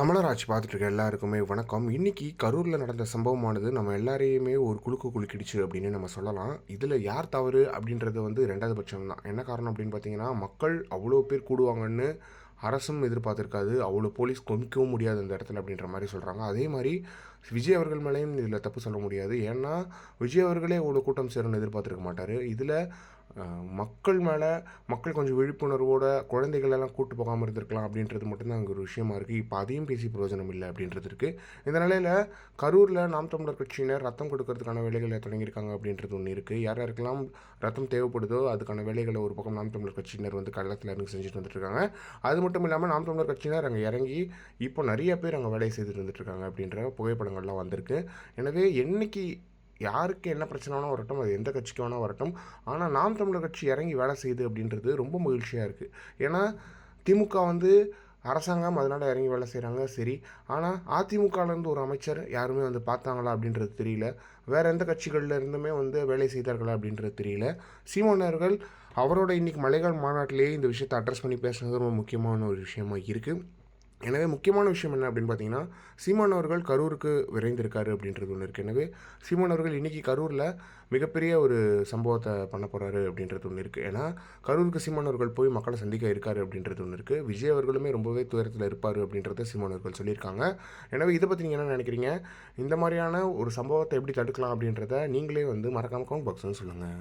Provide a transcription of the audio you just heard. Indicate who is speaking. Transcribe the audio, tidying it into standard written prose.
Speaker 1: தமிழர் ஆட்சி பார்த்துட்டு இருக்க எல்லாருக்குமே வணக்கம். இன்னைக்கு கரூரில் நடந்த சம்பவமானது நம்ம எல்லாரையுமே ஒரு குலுக்கு குலுக்கிடுச்சு அப்படின்னு நம்ம சொல்லலாம். இதில் யார் தவறு அப்படின்றது வந்து 2வது பட்சம் தான். என்ன காரணம் அப்படின்னு பார்த்தீங்கன்னா, மக்கள் அவ்வளோ பேர் கூடுவாங்கன்னு அரசும் எதிர்பார்த்துருக்காது. அவ்வளோ போலீஸ் குமிக்கவும் முடியாது அந்த இடத்துல அப்படின்ற மாதிரி சொல்கிறாங்க. அதே மாதிரி விஜய் அவர்கள் மேலேயும் இதில் தப்பு சொல்ல முடியாது. ஏன்னா விஜய் அவர்களே அவ்வளோ கூட்டம் சேரும்னு எதிர்பார்த்துருக்க மாட்டார். இதில் மக்கள் மேலே மக்கள் கொஞ்சம் விழிப்புணர்வோட குழந்தைகளெல்லாம் கூட்டு போகாமல் இருந்திருக்கலாம் அப்படின்றது மட்டும்தான் அங்கே ஒரு விஷயமா இருக்குது. இப்போ அதையும் பேசி பிரயோஜனம் இல்லை அப்படின்றது இருக்குது. இந்த நிலையில் கரூரில் நாம் தமிழர் கட்சியினர் ரத்தம் கொடுக்கறதுக்கான வேலைகளை தொடங்கியிருக்காங்க அப்படின்றது ஒன்று இருக்குது. யார் யாருக்கெல்லாம் ரத்தம் தேவைப்படுதோ அதுக்கான வேலைகளை ஒரு பக்கம் நாம் தமிழர் கட்சியினர் வந்து களத்தில் இறங்கி செஞ்சுட்டு வந்துட்டுருக்காங்க. அது மட்டும் இல்லாமல் நாம் தமிழர் கட்சியினர் அங்கே இறங்கி இப்போ நிறைய பேர் அங்கே வேலையை செய்துட்டு வந்துட்டுருக்காங்க அப்படின்ற புகைப்படங்கள்லாம் வந்திருக்கு. எனவே என்னைக்கு யாருக்கு என்ன பிரச்சனைனா வரட்டும், அது எந்த கட்சிக்கு வேணால் வரட்டும், ஆனால் நாம் தமிழர் கட்சி இறங்கி வேலை செய்யுது அப்படின்றது ரொம்ப மகிழ்ச்சியாக இருக்குது. ஏன்னா திமுக வந்து அரசாங்கம் அதனால் இறங்கி வேலை செய்கிறாங்க சரி. ஆனால் அதிமுகலேருந்து ஒரு அமைச்சர் யாருமே வந்து பார்த்தாங்களா அப்படின்றது தெரியல. வேறு எந்த கட்சிகளில் இருந்துமே வந்து வேலை செய்தார்களா அப்படின்றது தெரியல. சீமானவர்கள் அவரோட இன்றைக்கி மலைகள் மாநாட்டிலேயே இந்த விஷயத்தை அட்ரஸ் பண்ணி பேசுனது ரொம்ப முக்கியமான ஒரு விஷயமா இருக்குது. எனவே முக்கியமான விஷயம் என்ன அப்படின்னு பார்த்தீங்கன்னா, சீமான் அவர்கள் கரூருக்கு விரைந்திருக்காரு அப்படின்றது ஒன்று இருக்குது. எனவே சீமான் அவர்கள் இன்றைக்கி கரூரில் மிகப்பெரிய ஒரு சம்பவத்தை பண்ண போகிறாரு அப்படின்றது ஒன்று இருக்குது. ஏன்னா கரூருக்கு சீமான் அவர்கள் போய் மக்களை சந்திக்க இருக்காரு அப்படின்றது ஒன்று இருக்குது. விஜய் அவர்களுமே ரொம்பவே துயரத்தில் இருப்பார் அப்படின்றத சீமான் அவர்கள் சொல்லியிருக்காங்க. எனவே இதை பற்றி நீங்கள் என்ன நினைக்கிறீங்க? இந்த மாதிரியான ஒரு சம்பவத்தை எப்படி தடுக்கலாம் அப்படின்றத நீங்களே வந்து மறக்காமல் கமெண்ட் பாக்ஸ்னு சொல்லுங்கள்.